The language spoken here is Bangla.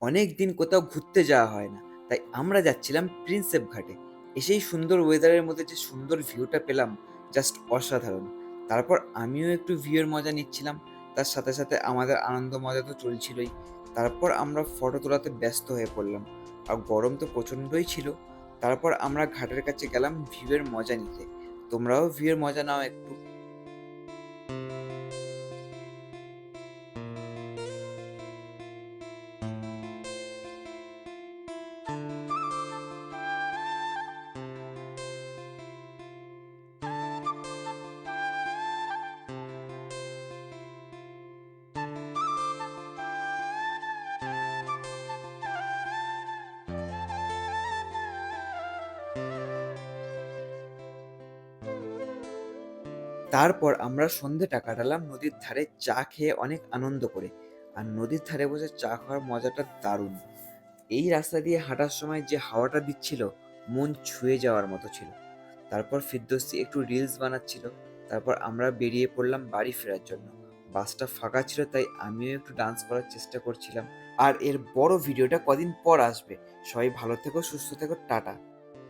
অনেক দিন কোথাও ঘুরতে যাওয়া হয় না, তাই আমরা যাচ্ছিলাম প্রিন্সেপ ঘাটে। এসেই সুন্দর ওয়েদারের মধ্যে যে সুন্দর ভিউটা পেলাম, জাস্ট অসাধারণ। তারপর আমিও একটু ভিউয়ের মজা নিচ্ছিলাম, তার সাথে সাথে আমাদের আনন্দ মজা তো চলছিলই। তারপর আমরা ফটো তোলাতে ব্যস্ত হয়ে পড়লাম, আর গরম তো প্রচণ্ডই ছিল। তারপর আমরা ঘাটের কাছে গেলাম ভিউয়ের মজা নিতে। তোমরাও ভিউয়ের মজা নাও একটু। তারপর আমরা সন্ধেটা কাটালাম নদীর ধারে চা খেয়ে অনেক আনন্দ করে। আর নদীর ধারে বসে চা খাওয়ার মজাটা দারুণ। এই রাস্তা দিয়ে হাঁটার সময় যে হাওয়াটা দিচ্ছিল, মন ছুঁয়ে যাওয়ার মতো ছিল। তারপর ফিরদৌসী একটু রিলস বানাচ্ছিল। তারপর আমরা বেরিয়ে পড়লাম বাড়ি ফেরার জন্য। বাসটা ফাঁকা ছিল, তাই আমিও একটু ডান্স করার চেষ্টা করছিলাম। আর এর বড় ভিডিওটা কদিন পর আসবে। সবাই ভালো থেকো, সুস্থ থেকো, টাটা।